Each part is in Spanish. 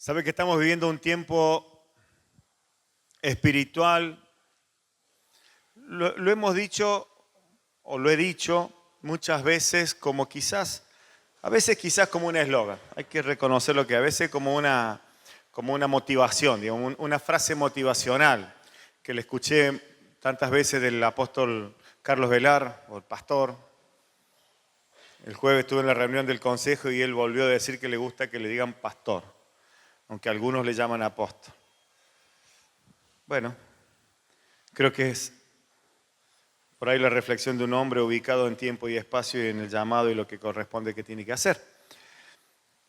Sabe que estamos viviendo un tiempo espiritual. Lo hemos dicho, o lo he dicho muchas veces, a veces quizás como un eslogan. Hay que reconocerlo, que a veces como una motivación, digamos, una frase motivacional que le escuché tantas veces del apóstol Carlos Velar, o el pastor. El jueves estuve en la reunión del consejo y él volvió a decir que le gusta que le digan pastor, aunque algunos le llaman apóstol. Bueno, creo que es por ahí la reflexión de un hombre ubicado en tiempo y espacio y en el llamado y lo que corresponde que tiene que hacer.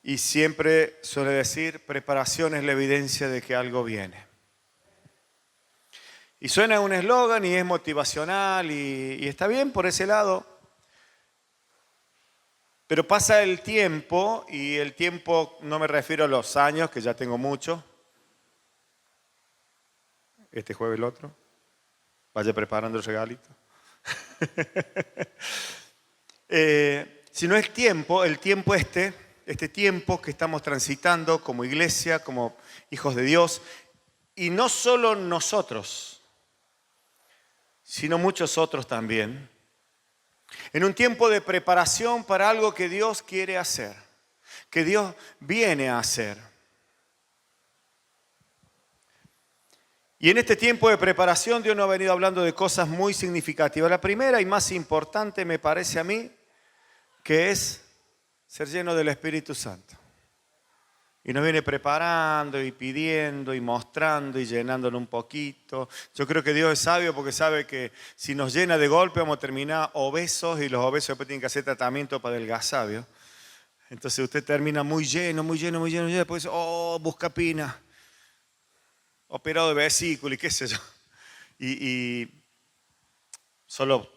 Y siempre suele decir, preparación es la evidencia de que algo viene. Y suena un eslogan y es motivacional y está bien por ese lado. Pero pasa el tiempo, y el tiempo no me refiero a los años, que ya tengo mucho. Este jueves el otro. Vaya preparando el regalito. Sino el tiempo este tiempo que estamos transitando como iglesia, como hijos de Dios, y no solo nosotros, sino muchos otros también, en un tiempo de preparación para algo que Dios quiere hacer, que Dios viene a hacer. Y en este tiempo de preparación Dios nos ha venido hablando de cosas muy significativas. La primera y más importante me parece a mí que es ser lleno del Espíritu Santo. Y nos viene preparando y pidiendo y mostrando y llenándonos un poquito. Yo creo que Dios es sabio porque sabe que si nos llena de golpe vamos a terminar obesos y los obesos después tienen que hacer tratamiento para adelgazar, ¿vio? Entonces usted termina muy lleno, después busca pina, operado de vesícula y qué sé yo. Y solo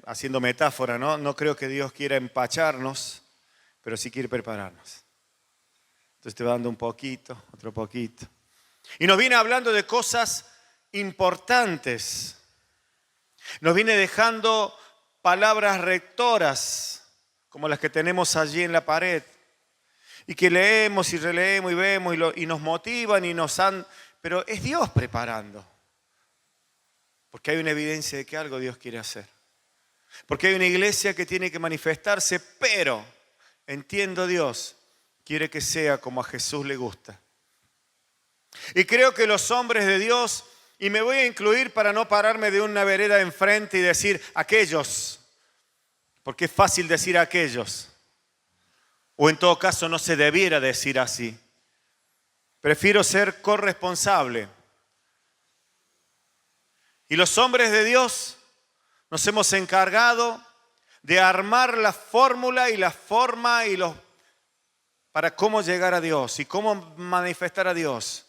haciendo metáfora, ¿no? No creo que Dios quiera empacharnos, pero sí quiere prepararnos. Entonces te va dando un poquito, otro poquito. Y nos viene hablando de cosas importantes. Nos viene dejando palabras rectoras, como las que tenemos allí en la pared. Y que leemos y releemos y vemos y nos motivan y nos han... Pero es Dios preparando. Porque hay una evidencia de que algo Dios quiere hacer. Porque hay una iglesia que tiene que manifestarse, pero, entiendo Dios, quiere que sea como a Jesús le gusta. Y creo que los hombres de Dios, y me voy a incluir para no pararme de una vereda enfrente y decir aquellos, porque es fácil decir aquellos, o en todo caso no se debiera decir así. Prefiero ser corresponsable. Y los hombres de Dios nos hemos encargado de armar la fórmula y la forma y para cómo llegar a Dios y cómo manifestar a Dios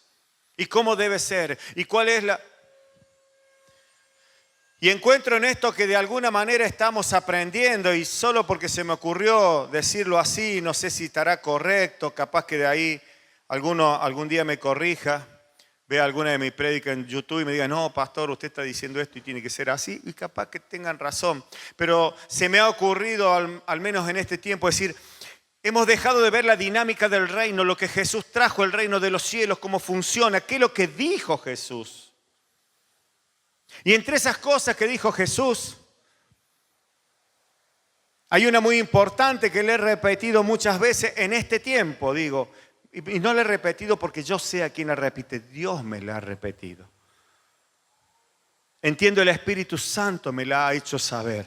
y cómo debe ser y cuál es la... Y encuentro en esto que de alguna manera estamos aprendiendo, y solo porque se me ocurrió decirlo así, no sé si estará correcto, capaz que de ahí algún día me corrija, vea alguna de mis prédicas en YouTube y me diga, no, pastor, usted está diciendo esto y tiene que ser así, y capaz que tengan razón. Pero se me ha ocurrido, al menos en este tiempo, decir, hemos dejado de ver la dinámica del reino, lo que Jesús trajo, el reino de los cielos, cómo funciona, qué es lo que dijo Jesús. Y entre esas cosas que dijo Jesús, hay una muy importante que le he repetido muchas veces en este tiempo, digo, y no la he repetido porque yo sé a quién la repite, Dios me la ha repetido. Entiendo, el Espíritu Santo me la ha hecho saber.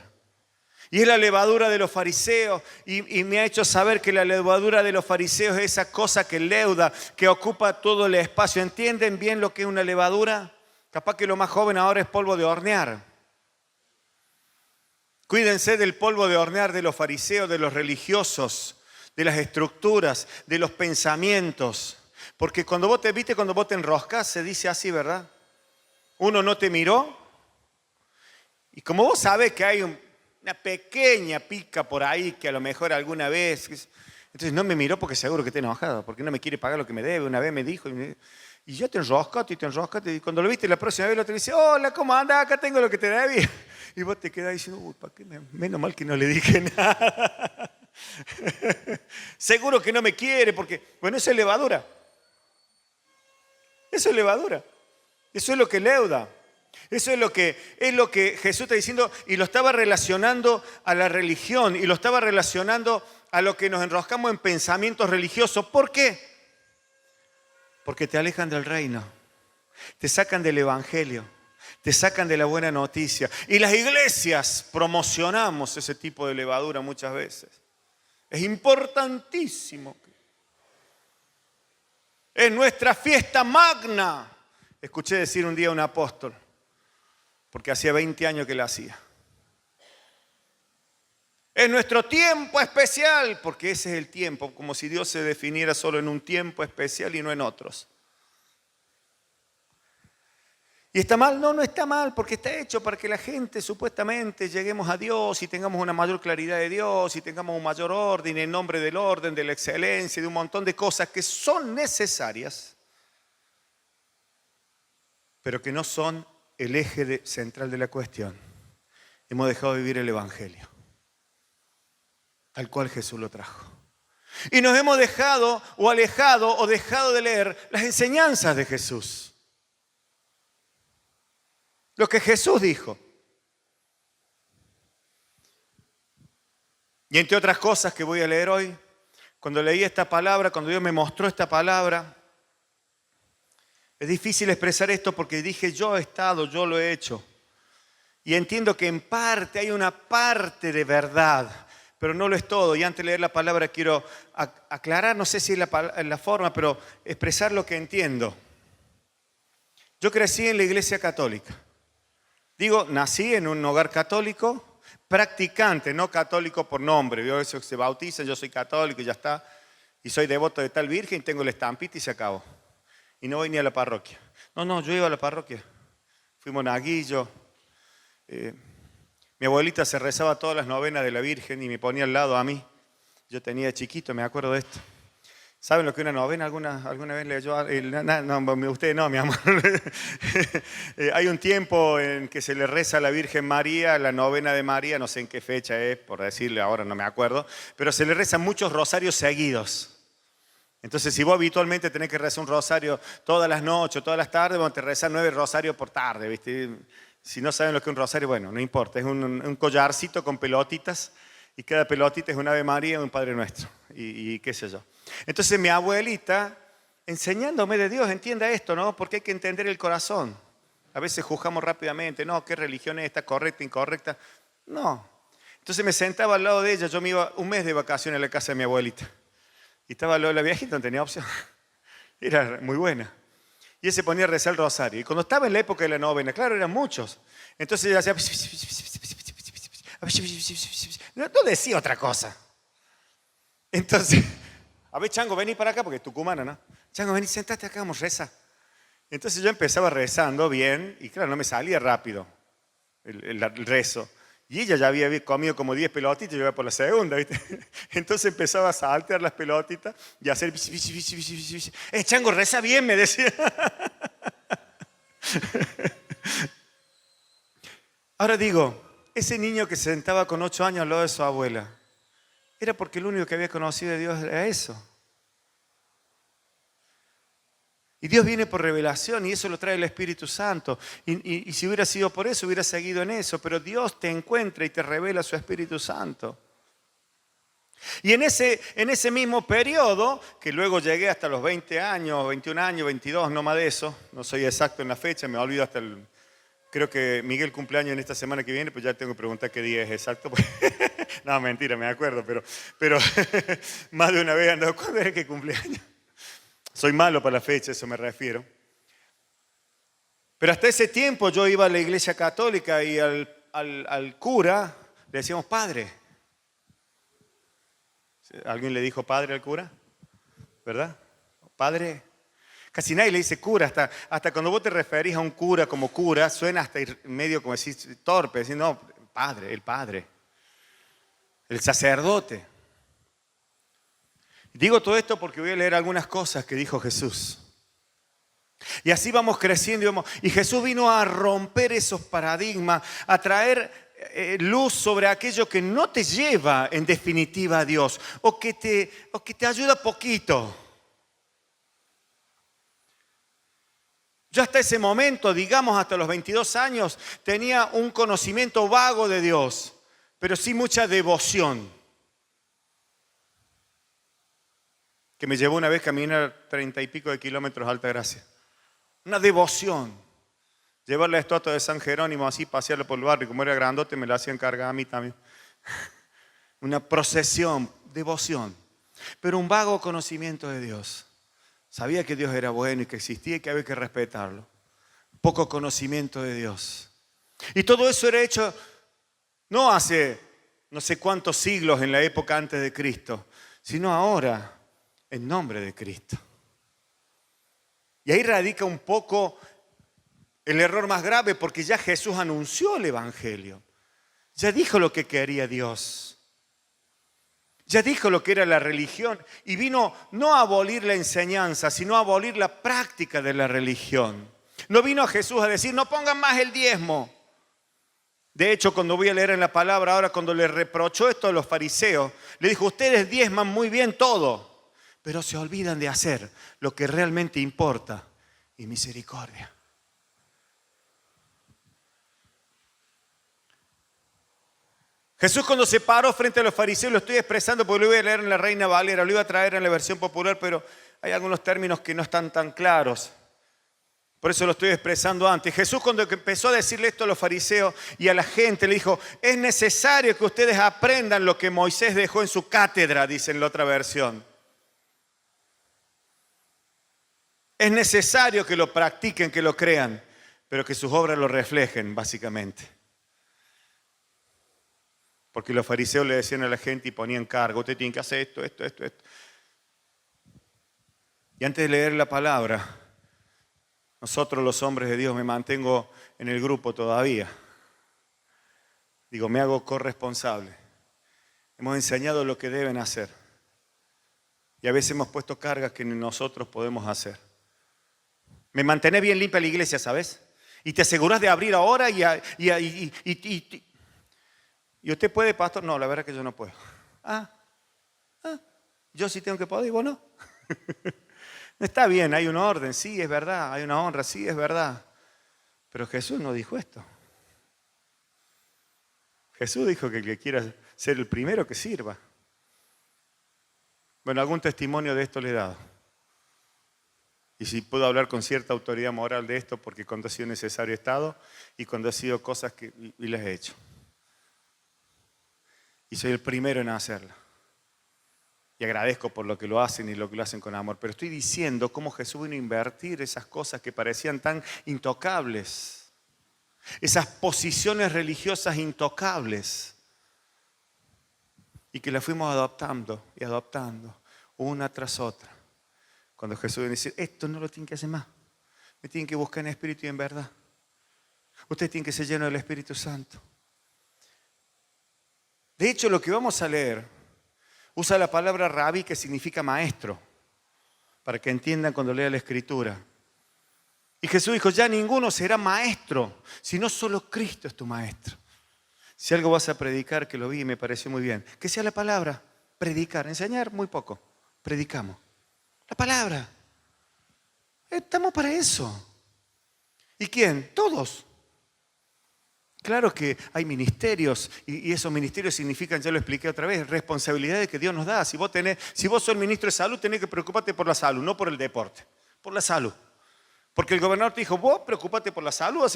Y es la levadura de los fariseos, y me ha hecho saber que la levadura de los fariseos es esa cosa que leuda, que ocupa todo el espacio. ¿Entienden bien lo que es una levadura? Capaz que lo más joven ahora es polvo de hornear. Cuídense del polvo de hornear de los fariseos, de los religiosos, de las estructuras, de los pensamientos. Porque cuando vos te enroscas, se dice así, ¿verdad? Uno no te miró. Y como vos sabés que hay una pequeña pica por ahí que a lo mejor alguna vez... Entonces no me miró porque seguro que está enojado, porque no me quiere pagar lo que me debe. Una vez me dijo... Y ya te enroscaste. Y cuando lo viste la próxima vez, el otro dice, hola, ¿cómo andas? Acá tengo lo que te debía. Y vos te quedás diciendo, uy, ¿para qué? Menos mal que no le dije nada. Seguro que no me quiere porque, bueno, eso es levadura. Eso es levadura. Eso es lo que leuda. Eso es lo que Jesús está diciendo y lo estaba relacionando a la religión y lo estaba relacionando a lo que nos enroscamos en pensamientos religiosos. ¿Por qué? Porque te alejan del reino, te sacan del evangelio, te sacan de la buena noticia. Y las iglesias promocionamos ese tipo de levadura muchas veces. Es importantísimo. Es nuestra fiesta magna. Escuché decir un día a un apóstol, porque hacía 20 años que la hacía. Es nuestro tiempo especial, porque ese es el tiempo, como si Dios se definiera solo en un tiempo especial y no en otros. ¿Y está mal? No, no está mal, porque está hecho para que la gente supuestamente lleguemos a Dios y tengamos una mayor claridad de Dios y tengamos un mayor orden en nombre del orden, de la excelencia y de un montón de cosas que son necesarias, pero que no son el eje central de la cuestión. Hemos dejado de vivir el evangelio, al cual Jesús lo trajo. Y nos hemos dejado o alejado o dejado de leer las enseñanzas de Jesús. Lo que Jesús dijo. Y entre otras cosas que voy a leer hoy, cuando leí esta palabra, cuando Dios me mostró esta palabra, es difícil expresar esto porque dije yo he estado, yo lo he hecho. Y entiendo que en parte hay una parte de verdad, pero no lo es todo. Y antes de leer la palabra quiero aclarar, no sé si es la forma, pero expresar lo que entiendo. Yo crecí en la iglesia católica. Digo, nací en un hogar católico, practicante, no católico por nombre. Vio eso que se bautiza, yo soy católico y ya está. Y soy devoto de tal virgen, tengo la estampita y se acabó. Y no voy ni a la parroquia. No, yo iba a la parroquia. Fui monaguillo. Mi abuelita se rezaba todas las novenas de la Virgen y me ponía al lado a mí. Yo tenía chiquito, me acuerdo de esto. ¿Saben lo que es una novena? ¿Alguna vez leyó? No, usted no, mi amor. Hay un tiempo en que se le reza a la Virgen María, la novena de María, no sé en qué fecha es, por decirle ahora no me acuerdo, pero se le rezan muchos rosarios seguidos. Entonces, si vos habitualmente tenés que rezar un rosario todas las noches, todas las tardes, bueno, te rezan 9 rosarios por tarde, ¿viste? Si no saben lo que es un rosario, bueno, no importa, es un collarcito con pelotitas y cada pelotita es un Ave María y un Padre Nuestro y qué sé yo. Entonces mi abuelita, enseñándome de Dios, entienda esto, ¿no? Porque hay que entender el corazón. A veces juzgamos rápidamente, no, ¿qué religión es esta? ¿Correcta, incorrecta? No. Entonces me sentaba al lado de ella, yo me iba un mes de vacaciones a la casa de mi abuelita. Y estaba al lado de la viejita, no tenía opción. Era muy buena. Y él se ponía a rezar el rosario. Y cuando estaba en la época de la novena, claro, eran muchos. Entonces ella hacía... No decía otra cosa. Entonces, a ver, Chango, vení para acá, porque es tucumana, ¿no? Chango, vení, sentate acá, vamos, reza. Entonces yo empezaba rezando bien, y claro, no me salía rápido el rezo. Y ella ya había comido como 10 pelotitas y yo iba por la segunda, ¿viste? Entonces empezaba a saltear las pelotitas y a hacer... Chango, reza bien, me decía. Ahora digo, ese niño que se sentaba con 8 años al lado de su abuela, era porque lo único que había conocido de Dios era eso. Y Dios viene por revelación y eso lo trae el Espíritu Santo. Y si hubiera sido por eso, hubiera seguido en eso. Pero Dios te encuentra y te revela su Espíritu Santo. Y en ese mismo periodo, que luego llegué hasta los 20 años, 21 años, 22, no más de eso. No soy exacto en la fecha, me olvido hasta el... Creo que Miguel cumpleaños en esta semana que viene, pues ya tengo que preguntar qué día es exacto. No, mentira, me acuerdo, pero más de una vez he andado, ¿cuándo es que cumpleaños? Soy malo para la fecha, eso me refiero. Pero hasta ese tiempo yo iba a la iglesia católica y al cura le decíamos padre. ¿Alguien le dijo padre al cura? ¿Verdad? Padre. Casi nadie le dice cura, hasta cuando vos te referís a un cura como cura, suena hasta medio como decir torpe, decir no, padre, el sacerdote. Digo todo esto porque voy a leer algunas cosas que dijo Jesús. Y así vamos creciendo y Jesús vino a romper esos paradigmas, a traer luz sobre aquello que no te lleva en definitiva a Dios o que te ayuda poquito. Yo hasta ese momento, digamos hasta los 22 años, tenía un conocimiento vago de Dios, pero sí mucha devoción. Que me llevó una vez a caminar 30 y pico de kilómetros a Altagracia. Una devoción. Llevar la estatua de San Jerónimo así, pasearlo por el barrio, como era grandote, me la hacían cargar a mí también. Una procesión, devoción. Pero un vago conocimiento de Dios. Sabía que Dios era bueno y que existía y que había que respetarlo. Poco conocimiento de Dios. Y todo eso era hecho no hace no sé cuántos siglos en la época antes de Cristo, sino ahora, en nombre de Cristo. Y ahí radica un poco el error más grave, porque ya Jesús anunció el Evangelio. Ya dijo lo que quería Dios. Ya dijo lo que era la religión. Y vino no a abolir la enseñanza, sino a abolir la práctica de la religión. No vino a Jesús a decir, no pongan más el diezmo. De hecho, cuando voy a leer en la palabra, ahora cuando le reprochó esto a los fariseos, le dijo, ustedes diezman muy bien todo, pero se olvidan de hacer lo que realmente importa, y misericordia. Jesús cuando se paró frente a los fariseos, lo estoy expresando porque lo voy a leer en la Reina Valera, lo iba a traer en la versión popular, pero hay algunos términos que no están tan claros. Por eso lo estoy expresando antes. Jesús cuando empezó a decirle esto a los fariseos y a la gente, le dijo, es necesario que ustedes aprendan lo que Moisés dejó en su cátedra, dice en la otra versión. Es necesario que lo practiquen, que lo crean, pero que sus obras lo reflejen, básicamente. Porque los fariseos le decían a la gente y ponían cargo, usted tiene que hacer esto. Y antes de leer la palabra, nosotros los hombres de Dios, me mantengo en el grupo todavía. Digo, me hago corresponsable. Hemos enseñado lo que deben hacer. Y a veces hemos puesto cargas que ni nosotros podemos hacer. Me mantenés bien limpia la iglesia, ¿sabes? Y te aseguras de abrir ahora y usted puede, pastor. No, la verdad es que yo no puedo. Yo sí tengo que poder y vos no. Está bien, hay un orden, sí, es verdad. Hay una honra, sí, es verdad. Pero Jesús no dijo esto. Jesús dijo que el que quiera ser el primero que sirva. Bueno, algún testimonio de esto le he dado. Y si puedo hablar con cierta autoridad moral de esto, porque cuando ha sido necesario he estado y cuando ha sido cosas que y las he hecho. Y soy el primero en hacerlo. Y agradezco por lo que lo hacen y lo que lo hacen con amor. Pero estoy diciendo cómo Jesús vino a invertir esas cosas que parecían tan intocables. Esas posiciones religiosas intocables. Y que las fuimos adoptando y adoptando una tras otra. Cuando Jesús viene a decir, esto no lo tienen que hacer más. Me tienen que buscar en espíritu y en verdad. Ustedes tienen que ser llenos del Espíritu Santo. De hecho, lo que vamos a leer usa la palabra rabí, que significa maestro, para que entiendan cuando lea la Escritura. Y Jesús dijo, ya ninguno será maestro, sino solo Cristo es tu maestro. Si algo vas a predicar, que lo vi y me pareció muy bien, que sea la palabra, predicar, enseñar muy poco, predicamos. La palabra. Estamos para eso. ¿Y quién? Todos. Claro que hay ministerios y esos ministerios significan, ya lo expliqué otra vez, responsabilidades que Dios nos da. Si vos sos el ministro de salud, tenés que preocuparte por la salud, no por el deporte, por la salud. Porque el gobernador te dijo, vos preocupate por la salud,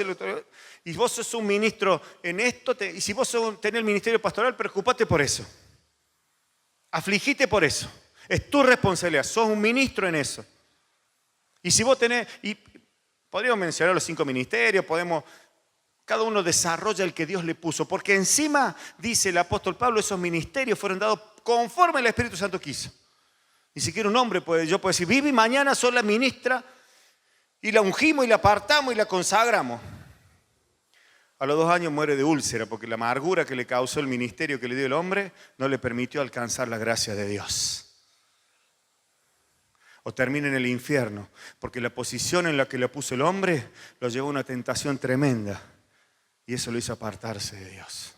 y vos sos un ministro en esto, y si vos tenés el ministerio pastoral, preocupate por eso. Afligite por eso. Es tu responsabilidad, sos un ministro en eso. Y si vos tenés, y podríamos mencionar los 5 ministerios, cada uno desarrolla el que Dios le puso, porque encima, dice el apóstol Pablo, esos ministerios fueron dados conforme el Espíritu Santo quiso. Ni siquiera un hombre yo puedo decir, Vivi, mañana soy la ministra, y la ungimos y la apartamos y la consagramos. A los 2 años muere de úlcera, porque la amargura que le causó el ministerio que le dio el hombre no le permitió alcanzar la gracia de Dios. O termina en el infierno, porque la posición en la que le puso el hombre lo llevó a una tentación tremenda. Y eso lo hizo apartarse de Dios.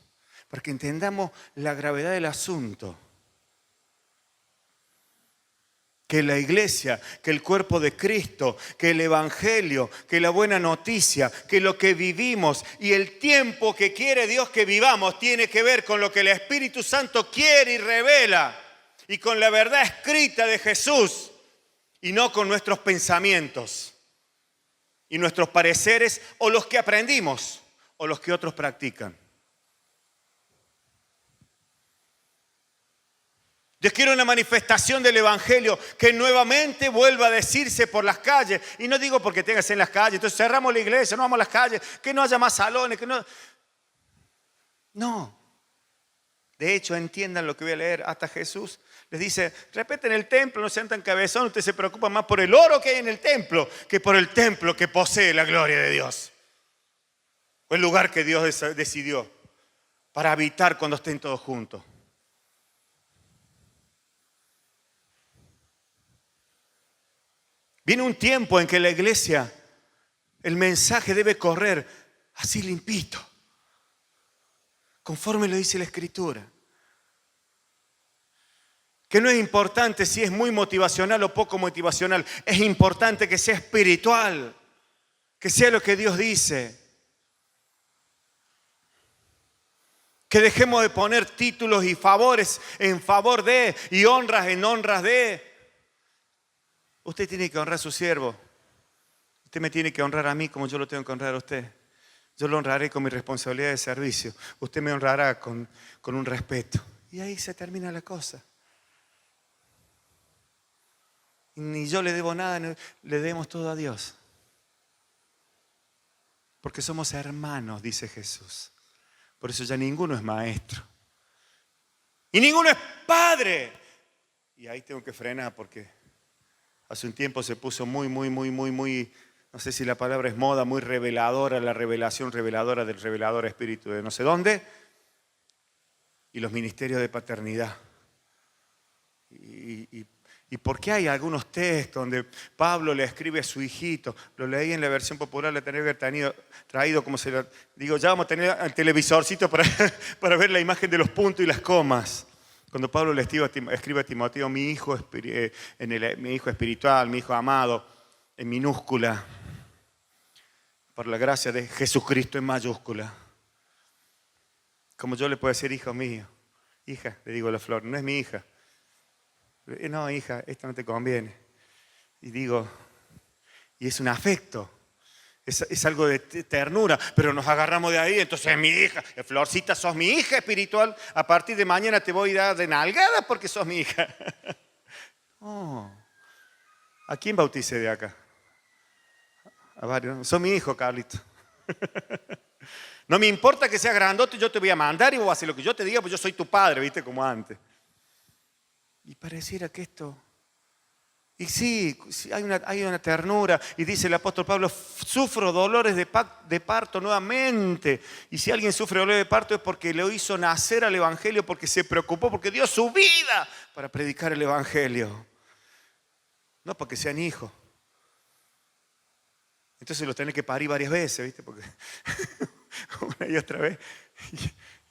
Para que entendamos la gravedad del asunto. que la iglesia, que el cuerpo de Cristo, que el evangelio, que la buena noticia, que lo que vivimos y el tiempo que quiere Dios que vivamos tiene que ver con lo que el Espíritu Santo quiere y revela y con la verdad escrita de Jesús y no con nuestros pensamientos y nuestros pareceres o los que aprendimos o los que otros practican. Dios quiere una manifestación del evangelio que nuevamente vuelva a decirse por las calles. Y no digo porque tengas en las calles, entonces cerramos la iglesia, no vamos a las calles, que no haya más salones, que no. No. De hecho, entiendan lo que voy a leer. Hasta Jesús les dice, respeten el templo, no sean tan cabezones, ustedes se preocupan más por el oro que hay en el templo que por el templo que posee la gloria de Dios. O el lugar que Dios decidió para habitar cuando estén todos juntos. Viene un tiempo en que la iglesia, el mensaje debe correr así limpito, conforme lo dice la Escritura. Que no es importante si es muy motivacional o poco motivacional, es importante que sea espiritual, que sea lo que Dios dice. Que dejemos de poner títulos y favores en favor de y honras en honras de. Usted tiene que honrar a su siervo. Usted me tiene que honrar a mí como yo lo tengo que honrar a usted. Yo lo honraré con mi responsabilidad de servicio. Usted me honrará con un respeto. Y ahí se termina la cosa. Ni yo le debo nada, le debemos todo a Dios. Porque somos hermanos, dice Jesús. Por eso ya ninguno es maestro. Y ninguno es padre. Y ahí tengo que frenar porque hace un tiempo se puso muy, no sé si la palabra es moda, muy reveladora, la revelación reveladora del revelador espíritu de no sé dónde. Y los ministerios de paternidad. ¿Y por qué hay algunos textos donde Pablo le escribe a su hijito? Lo leí en la versión popular, la tenía que haber traído, como se lo digo, ya vamos a tener el televisorcito para ver la imagen de los puntos y las comas. Cuando Pablo le escribe a Timoteo, mi hijo espiritual, mi hijo amado, en minúscula, por la gracia de Jesucristo en mayúscula. Como yo le puedo decir, hijo mío, hija, le digo a la flor, no es mi hija. No, hija, esto no te conviene. Y digo, y es un afecto, es algo de ternura, pero nos agarramos de ahí, entonces es mi hija. Florcita, sos mi hija espiritual, a partir de mañana te voy a dar de nalgada porque sos mi hija. Oh. ¿A quién bauticé de acá? A varios, ¿no? Sos mi hijo, Carlito. No me importa que seas grandote, yo te voy a mandar y vos vas a hacer lo que yo te diga, pues yo soy tu padre, ¿viste? Como antes. Y pareciera que esto... Y sí, hay una ternura. Y dice el apóstol Pablo, sufro dolores de parto nuevamente. Y si alguien sufre dolores de parto es porque lo hizo nacer al evangelio, porque se preocupó, porque dio su vida para predicar el evangelio. No porque sean hijos. Entonces los tenés que parir varias veces, ¿viste? Porque una y otra vez.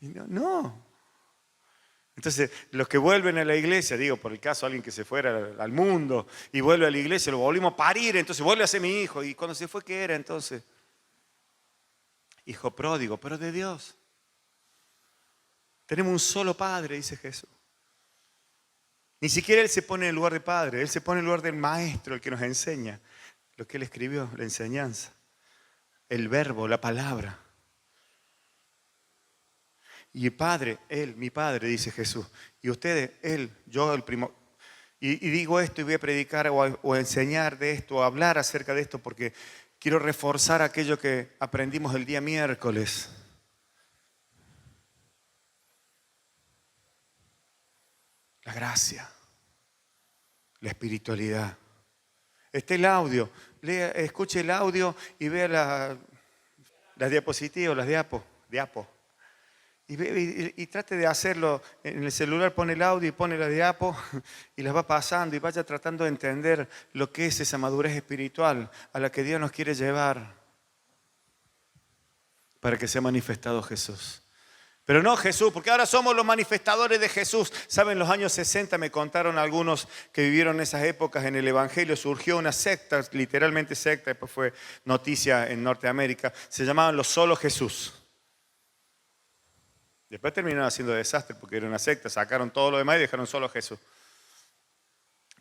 Y no. Entonces, los que vuelven a la iglesia, digo, por el caso de alguien que se fuera al mundo y vuelve a la iglesia, lo volvimos a parir, entonces vuelve a ser mi hijo. Y cuando se fue, ¿qué era entonces? Hijo pródigo, pero de Dios. Tenemos un solo Padre, dice Jesús. Ni siquiera Él se pone en el lugar de Padre, Él se pone en el lugar del Maestro, el que nos enseña lo que Él escribió, la enseñanza, el verbo, la palabra. Y Padre, Él, mi Padre, dice Jesús. Y ustedes, Él, yo, el primo. Y digo esto y voy a predicar o a enseñar de esto, o a hablar acerca de esto, porque quiero reforzar aquello que aprendimos el día miércoles. La gracia, la espiritualidad. Está el audio. Escuche el audio y vea las diapositivas, las diapo. Y trate de hacerlo en el celular, pone el audio y pone la diapo y las va pasando y vaya tratando de entender lo que es esa madurez espiritual a la que Dios nos quiere llevar para que sea manifestado Jesús. Pero no Jesús, porque ahora somos los manifestadores de Jesús. Saben, en los años 60 me contaron algunos que vivieron esas épocas en el Evangelio, surgió una secta, literalmente secta, después fue noticia en Norteamérica, se llamaban los Solo Jesús. Después terminaron haciendo desastre porque era una secta, sacaron todo lo demás y dejaron solo a Jesús.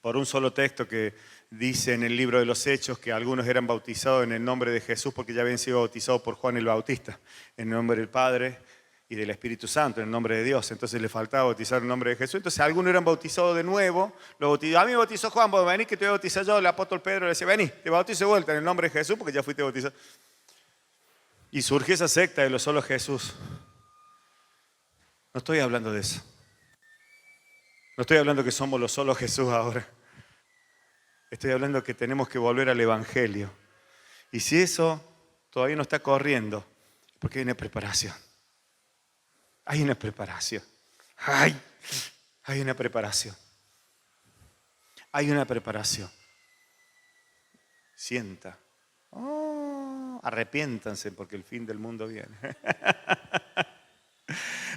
Por un solo texto que dice en el libro de los Hechos que algunos eran bautizados en el nombre de Jesús porque ya habían sido bautizados por Juan el Bautista, en el nombre del Padre y del Espíritu Santo, en el nombre de Dios. Entonces le faltaba bautizar en el nombre de Jesús. Entonces algunos eran bautizados de nuevo. A mí me bautizó Juan, vos vení que te voy a bautizar yo. El apóstol Pedro le decía, vení, te bautizo de vuelta en el nombre de Jesús porque ya fuiste bautizado. Y surgió esa secta de los Solo Jesús. No estoy hablando de eso. No estoy hablando que somos los Solo Jesús ahora. Estoy hablando que tenemos que volver al Evangelio. Y si eso todavía no está corriendo, es porque hay una preparación. Hay una preparación. Hay una preparación. Hay una preparación. Sienta. Arrepiéntanse porque el fin del mundo viene.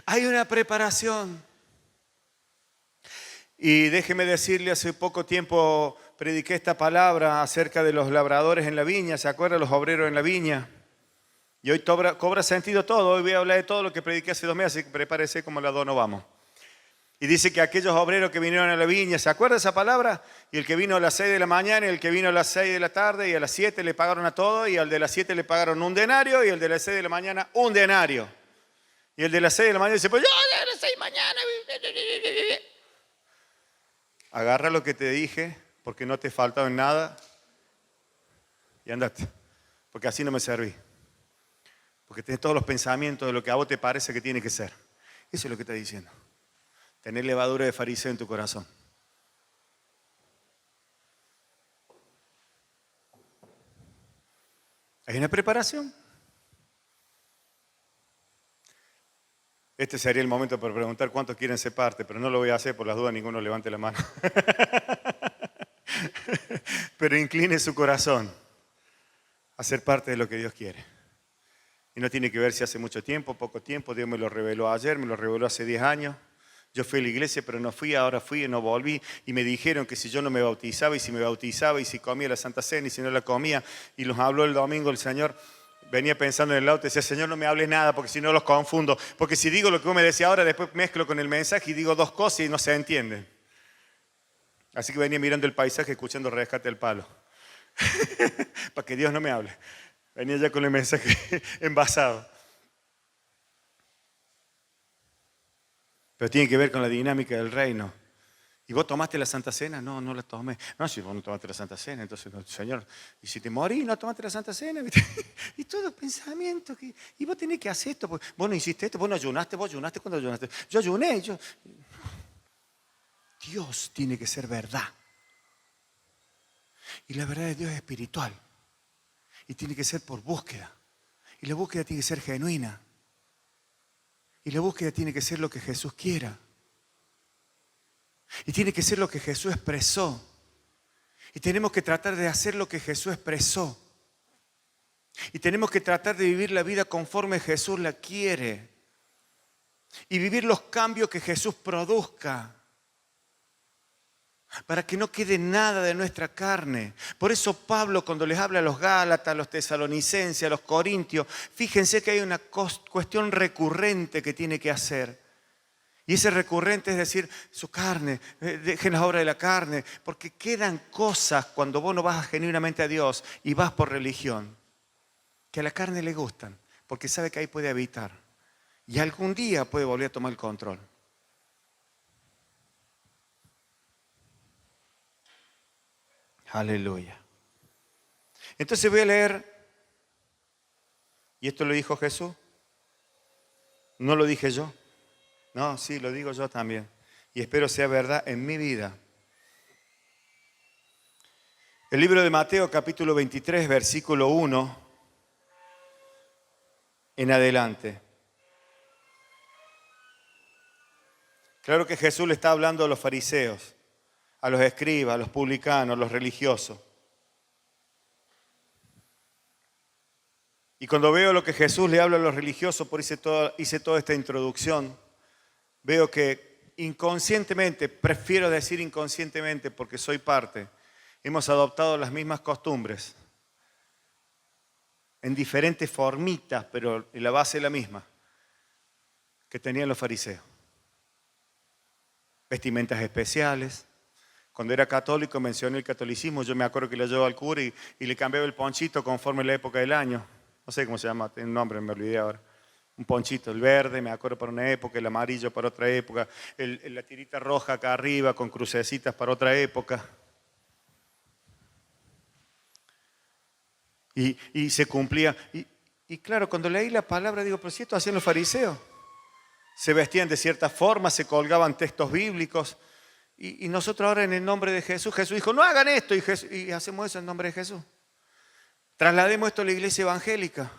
Hay una preparación. Y déjeme decirle, hace poco tiempo prediqué esta palabra acerca de los labradores en la viña. ¿Se acuerdan? Los obreros en la viña. Y hoy cobra sentido todo. Hoy voy a hablar de todo lo que prediqué hace 2 meses, así que prepárese como las dos no vamos. Y dice que aquellos obreros que vinieron a la viña, ¿se acuerda esa palabra? Y el que vino a las 6 de la mañana, y el que vino a las 6 de la tarde, y a las 7 le pagaron a todos, y al de las 7 le pagaron 1 denario, y el de las 6 de la mañana 1 denario. Y el de las 6 de la mañana dice, pues yo de las 6 de la mañana. Agarra lo que te dije, porque no te faltaba en nada, y andate, porque así no me serví. Porque tenés todos los pensamientos de lo que a vos te parece que tiene que ser. Eso es lo que está diciendo. Tener levadura de fariseo en tu corazón. ¿Hay una preparación? Este sería el momento para preguntar cuántos quieren ser parte, pero no lo voy a hacer por las dudas, ninguno levante la mano. Pero incline su corazón a ser parte de lo que Dios quiere. Y no tiene que ver si hace mucho tiempo, poco tiempo. Dios me lo reveló ayer, me lo reveló hace 10 años. Yo fui a la iglesia, pero no fui, ahora fui y no volví. Y me dijeron que si yo no me bautizaba, y si me bautizaba, y si comía la Santa Cena, y si no la comía. Y los habló el domingo el Señor. Venía pensando en el auto y decía, Señor, no me hables nada, porque si no los confundo. Porque si digo lo que vos me decís ahora, después mezclo con el mensaje y digo 2 cosas y no se entienden. Así que venía mirando el paisaje, escuchando Rescate al Palo. Para que Dios no me hable. Venía ya con el mensaje envasado. Pero tiene que ver con la dinámica del reino. ¿Y vos tomaste la Santa Cena? No, no la tomé. No, si vos no tomaste la Santa Cena, entonces, no, Señor, y si te morís, no tomaste la Santa Cena. Y todo pensamiento. Y vos tenés que hacer esto. Vos no hiciste esto, vos ayunaste cuando ayunaste. Yo ayuné. Dios tiene que ser verdad. Y la verdad de Dios es espiritual. Y tiene que ser por búsqueda. Y la búsqueda tiene que ser genuina. Y la búsqueda tiene que ser lo que Jesús quiera. Y tiene que ser lo que Jesús expresó. Y tenemos que tratar de hacer lo que Jesús expresó. Y tenemos que tratar de vivir la vida conforme Jesús la quiere. Y vivir los cambios que Jesús produzca. Para que no quede nada de nuestra carne. Por eso Pablo, cuando les habla a los Gálatas, a los tesalonicenses, a los corintios, fíjense que hay una cuestión recurrente que tiene que hacer. Y ese recurrente es decir, su carne, dejen las obras de la carne, porque quedan cosas cuando vos no vas genuinamente a Dios y vas por religión, que a la carne le gustan, porque sabe que ahí puede habitar. Y algún día puede volver a tomar el control. Aleluya. Entonces voy a leer, y esto lo dijo Jesús, no lo dije yo. No, sí, lo digo yo también. Y espero sea verdad en mi vida. El libro de Mateo, capítulo 23, versículo 1 en adelante. Claro que Jesús le está hablando a los fariseos, a los escribas, a los publicanos, a los religiosos. Y cuando veo lo que Jesús le habla a los religiosos, por hice toda esta introducción, veo que inconscientemente, prefiero decir inconscientemente porque soy parte, hemos adoptado las mismas costumbres, en diferentes formitas, pero la base es la misma, que tenían los fariseos. Vestimentas especiales. Cuando era católico mencioné el catolicismo, yo me acuerdo que lo llevaba al cura y le cambiaba el ponchito conforme la época del año. No sé cómo se llama, tiene un nombre, me olvidé ahora. Un ponchito, el verde, me acuerdo para una época, el amarillo para otra época, la tirita roja acá arriba con crucecitas para otra época. Y se cumplía. Y claro, cuando leí la palabra digo, pero si esto hacían los fariseos. Se vestían de cierta forma, se colgaban textos bíblicos. Y nosotros ahora en el nombre de Jesús, Jesús dijo, no hagan esto. Y hacemos eso en nombre de Jesús. Traslademos esto a la iglesia evangélica.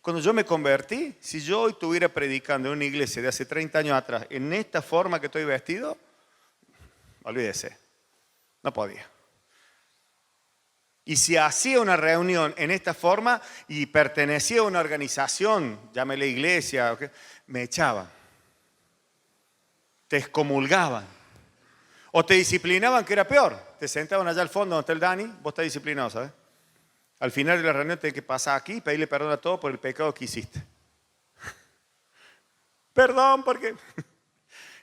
Cuando yo me convertí, si yo hoy estuviera predicando en una iglesia de hace 30 años atrás, en esta forma que estoy vestido, olvídese, no podía. Y si hacía una reunión en esta forma y pertenecía a una organización, llámele iglesia, me echaban. Te excomulgaban. O te disciplinaban, que era peor. Te sentaban allá al fondo donde está el Dani, vos estás disciplinado, ¿sabes? Al final de la reunión tenés que pasar aquí y pedirle perdón a todos por el pecado que hiciste. Perdón, porque...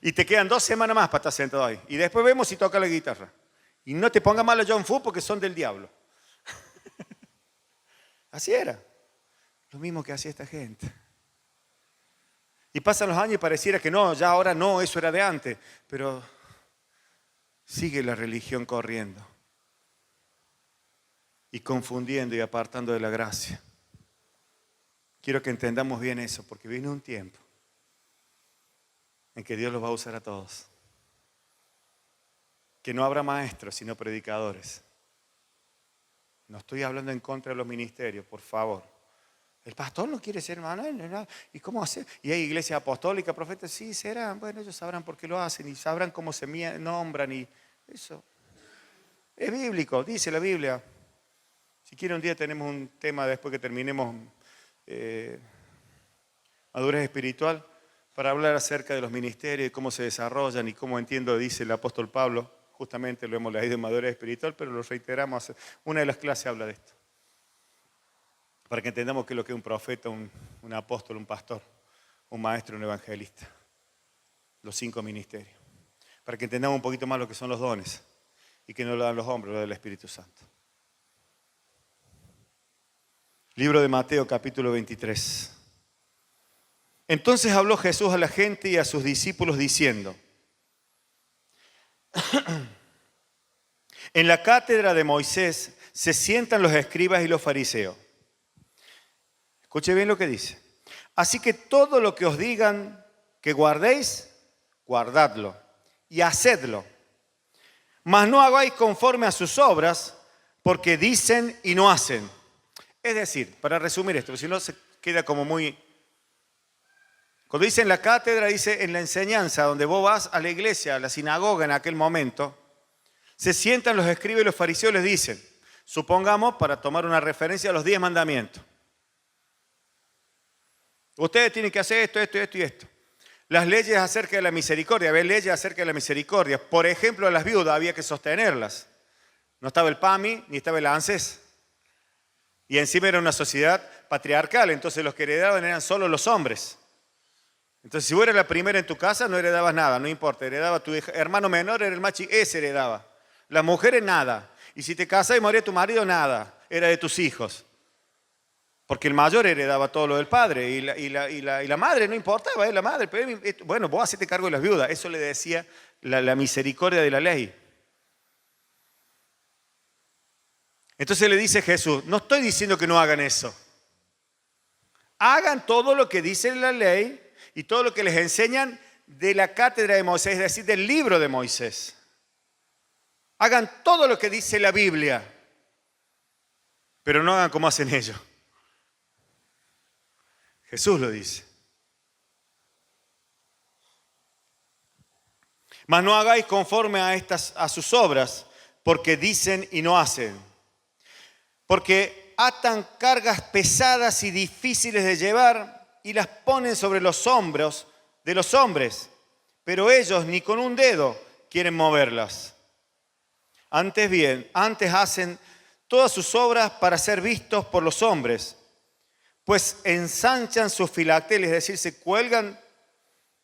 Y te quedan 2 semanas más para estar sentado ahí. Y después vemos si toca la guitarra. Y no te ponga mal a John Fu porque son del diablo. Así era. Lo mismo que hacía esta gente. Y pasan los años y pareciera que no, ya ahora no, eso era de antes. Pero sigue la religión corriendo. Y confundiendo y apartando de la gracia. Quiero que entendamos bien eso, porque viene un tiempo en que Dios los va a usar a todos. Que no habrá maestros, sino predicadores. No estoy hablando en contra de los ministerios, por favor. El pastor no quiere ser hermano. ¿Y cómo hacer? ¿Y hay iglesia apostólica, profetas? Sí, serán. Bueno, ellos sabrán por qué lo hacen y sabrán cómo se nombran y eso. Es bíblico, dice la Biblia. Si quiere un día tenemos un tema después que terminemos madurez espiritual para hablar acerca de los ministerios y cómo se desarrollan y cómo entiendo, dice el apóstol Pablo. Justamente lo hemos leído en madurez espiritual, pero lo reiteramos. Una de las clases habla de esto. Para que entendamos qué es lo que es un profeta, un apóstol, un pastor, un maestro, un evangelista. Los 5 ministerios. Para que entendamos un poquito más lo que son los dones y que no lo dan los hombres, lo del Espíritu Santo. Libro de Mateo, capítulo 23. Entonces habló Jesús a la gente y a sus discípulos diciendo: en la cátedra de Moisés se sientan los escribas y los fariseos. Escuche bien lo que dice. Así que todo lo que os digan que guardéis, guardadlo y hacedlo. Mas no hagáis conforme a sus obras, porque dicen y no hacen. Es decir, para resumir esto, si no se queda como muy... Cuando dice en la cátedra, dice en la enseñanza, donde vos vas a la iglesia, a la sinagoga en aquel momento, se sientan los escribas y los fariseos y les dicen, supongamos, para tomar una referencia a los 10 mandamientos. Ustedes tienen que hacer esto, esto, esto y esto. Las leyes acerca de la misericordia, había leyes acerca de la misericordia. Por ejemplo, a las viudas había que sostenerlas. No estaba el PAMI ni estaba el ANSES. Y encima era una sociedad patriarcal, entonces los que heredaban eran solo los hombres. Entonces si vos eras la primera en tu casa no heredabas nada, no importa, heredaba tu hermano menor, era el más chico, ese heredaba. Las mujeres nada. Y si te casas y moría tu marido, nada, era de tus hijos. Porque el mayor heredaba todo lo del padre y la madre no importaba, la madre. Pero, bueno, vos hacete cargo de las viudas. Eso le decía la misericordia de la ley. Entonces le dice Jesús, no estoy diciendo que no hagan eso. Hagan todo lo que dice la ley y todo lo que les enseñan de la cátedra de Moisés, es decir, del libro de Moisés. Hagan todo lo que dice la Biblia, pero no hagan como hacen ellos. Jesús lo dice. Mas no hagáis conforme a sus obras, porque dicen y no hacen. Porque atan cargas pesadas y difíciles de llevar y las ponen sobre los hombros de los hombres, pero ellos ni con un dedo quieren moverlas. Antes bien, antes hacen todas sus obras para ser vistos por los hombres, pues ensanchan sus filacterias, es decir, se cuelgan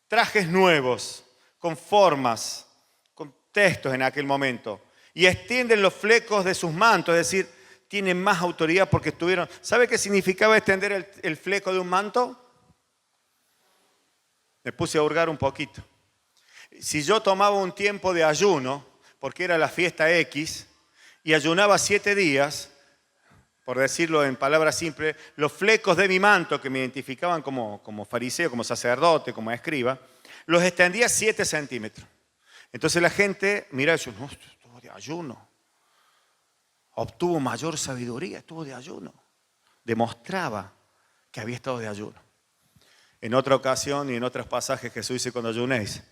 trajes nuevos, con formas, con textos en aquel momento, y extienden los flecos de sus mantos, es decir, tienen más autoridad porque estuvieron... ¿Sabe qué significaba extender el fleco de un manto? Me puse a hurgar un poquito. Si yo tomaba un tiempo de ayuno, porque era la fiesta X, y ayunaba 7 días, por decirlo en palabras simples, los flecos de mi manto, que me identificaban como fariseo, como sacerdote, como escriba, los extendía 7 centímetros. Entonces la gente miraba y decía, no, estuvo de ayuno. Obtuvo mayor sabiduría, estuvo de ayuno. Demostraba que había estado de ayuno. En otra ocasión y en otros pasajes Jesús dice, cuando ayunéis,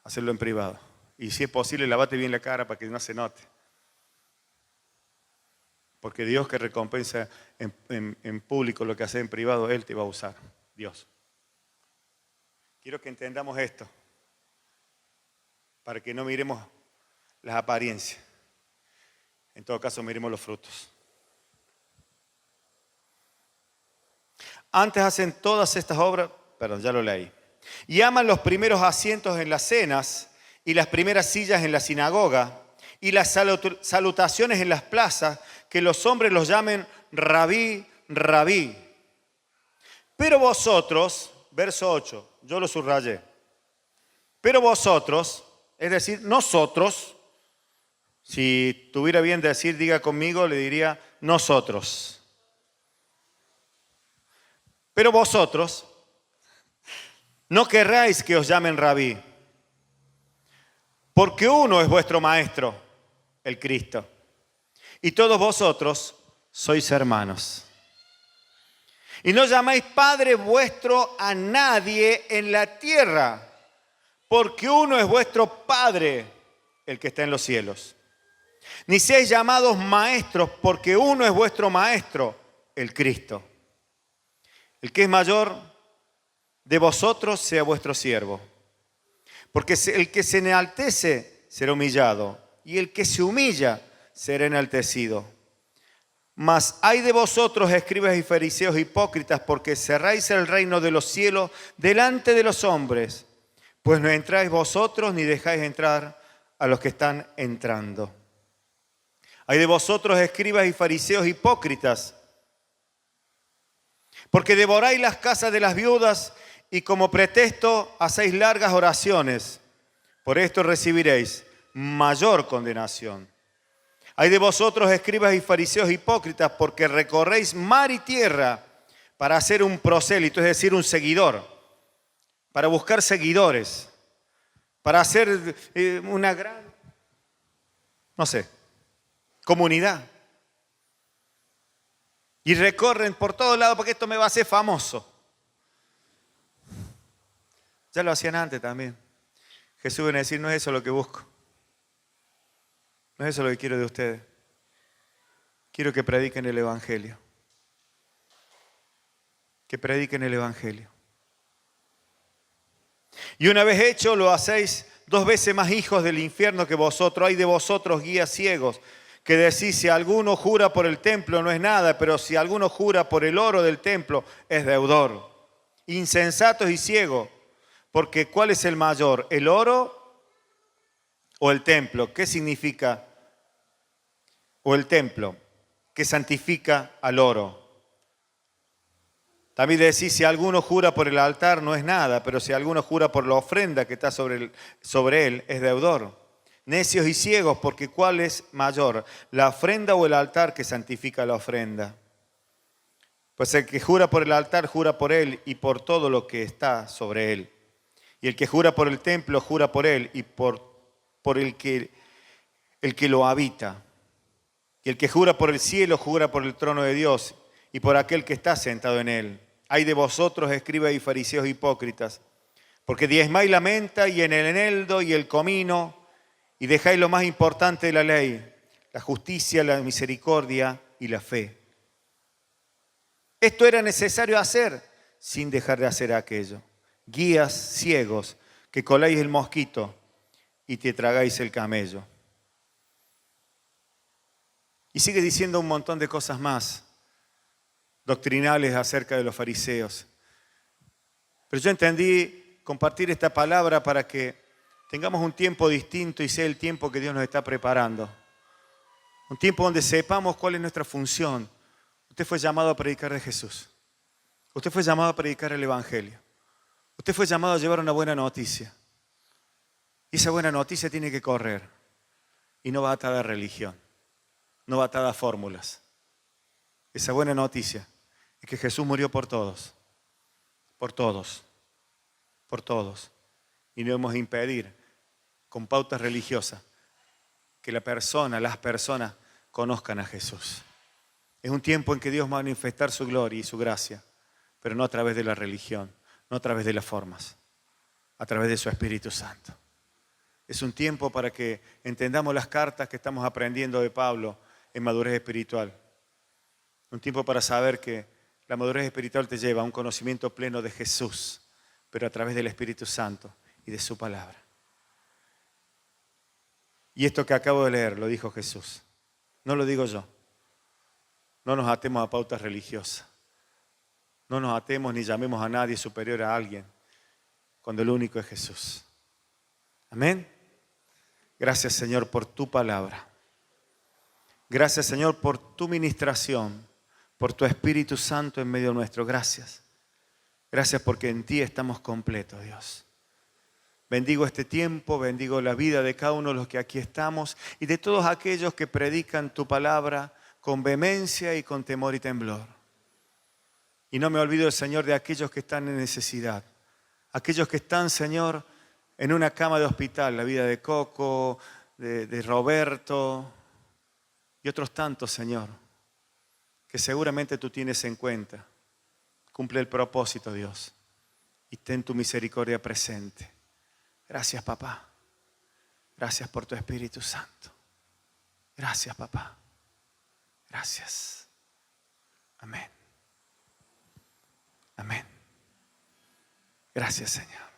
hacerlo en privado. Y si es posible, lavate bien la cara para que no se note. Porque Dios que recompensa en público lo que hace en privado, Él te va a usar. Dios. Quiero que entendamos esto, para que no miremos las apariencias. En todo caso, miremos los frutos. Antes hacen todas estas obras, perdón, ya lo leí. Y aman los primeros asientos en las cenas y las primeras sillas en la sinagoga y las salutaciones en las plazas, que los hombres los llamen rabí, rabí. Pero vosotros, verso 8, yo lo subrayé. Pero vosotros, es decir, nosotros, si tuviera bien decir, diga conmigo, le diría nosotros. Pero vosotros no querráis que os llamen rabí, porque uno es vuestro maestro, el Cristo, y todos vosotros sois hermanos. Y no llamáis Padre vuestro a nadie en la tierra, porque uno es vuestro Padre, el que está en los cielos. Ni seáis llamados maestros, porque uno es vuestro Maestro, el Cristo. El que es mayor de vosotros sea vuestro siervo. Porque el que se enaltece será humillado, y el que se humilla será enaltecido. Mas hay de vosotros, escribas y fariseos hipócritas, porque cerráis el reino de los cielos delante de los hombres, pues no entráis vosotros ni dejáis entrar a los que están entrando. Hay de vosotros, escribas y fariseos hipócritas, porque devoráis las casas de las viudas y como pretexto hacéis largas oraciones. Por esto recibiréis mayor condenación. Hay de vosotros, escribas y fariseos hipócritas, porque recorréis mar y tierra para hacer un prosélito, es decir, un seguidor, para buscar seguidores, para hacer una gran, comunidad. Y recorren por todos lados porque esto me va a hacer famoso. Ya lo hacían antes también. Jesús viene a decir, no es eso lo que busco. No es eso lo que quiero de ustedes. Quiero que prediquen el Evangelio. Que prediquen el Evangelio. Y una vez hecho, lo hacéis 2 veces más hijos del infierno que vosotros. Hay de vosotros guías ciegos, que decís, si alguno jura por el templo no es nada, pero si alguno jura por el oro del templo es deudor. Insensatos y ciegos, porque ¿cuál es el mayor? ¿El oro o el templo? ¿Qué significa? O el templo, que santifica al oro. También decís, si alguno jura por el altar no es nada, pero si alguno jura por la ofrenda que está sobre él es deudor. Necios y ciegos, porque ¿cuál es mayor? ¿La ofrenda o el altar que santifica la ofrenda? Pues el que jura por el altar, jura por él y por todo lo que está sobre él. Y el que jura por el templo, jura por él y por el que lo habita. Y el que jura por el cielo, jura por el trono de Dios y por aquel que está sentado en él. Ay de vosotros, escribas y fariseos hipócritas, porque diezmáis la menta y en el eneldo y el comino, y dejáis lo más importante de la ley, la justicia, la misericordia y la fe. Esto era necesario hacer sin dejar de hacer aquello. Guías ciegos, que coláis el mosquito y te tragáis el camello. Y sigue diciendo un montón de cosas más doctrinales acerca de los fariseos. Pero yo entendí compartir esta palabra para que tengamos un tiempo distinto y sea el tiempo que Dios nos está preparando. Un tiempo donde sepamos cuál es nuestra función. Usted fue llamado a predicar de Jesús. Usted fue llamado a predicar el Evangelio. Usted fue llamado a llevar una buena noticia. Y esa buena noticia tiene que correr. Y no va atada a religión. No va atada a fórmulas. Esa buena noticia es que Jesús murió por todos. Por todos. Por todos. Y no debemos impedir con pautas religiosas que las personas conozcan a Jesús. Es un tiempo en que Dios va a manifestar su gloria y su gracia, pero no a través de la religión, no a través de las formas, a través de su Espíritu Santo. Es un tiempo para que entendamos las cartas que estamos aprendiendo de Pablo en madurez espiritual. Un tiempo para saber que la madurez espiritual te lleva a un conocimiento pleno de Jesús, pero a través del Espíritu Santo y de su palabra. Y esto que acabo de leer lo dijo Jesús. No lo digo yo. No nos atemos a pautas religiosas. No nos atemos ni llamemos a nadie superior a alguien, cuando el único es Jesús. Amén. Gracias, Señor, por tu palabra. Gracias, Señor, por tu ministración, por tu Espíritu Santo en medio nuestro. Gracias. Gracias porque en ti estamos completos, Dios. Bendigo este tiempo, bendigo la vida de cada uno de los que aquí estamos y de todos aquellos que predican tu palabra con vehemencia y con temor y temblor. Y no me olvido, Señor, de aquellos que están en necesidad. Aquellos que están, Señor, en una cama de hospital. La vida de Coco, de Roberto y otros tantos, Señor, que seguramente tú tienes en cuenta. Cumple el propósito, Dios, y ten tu misericordia presente. Gracias, papá. Gracias por tu Espíritu Santo. Gracias, papá. Gracias. Amén. Amén. Gracias, Señor.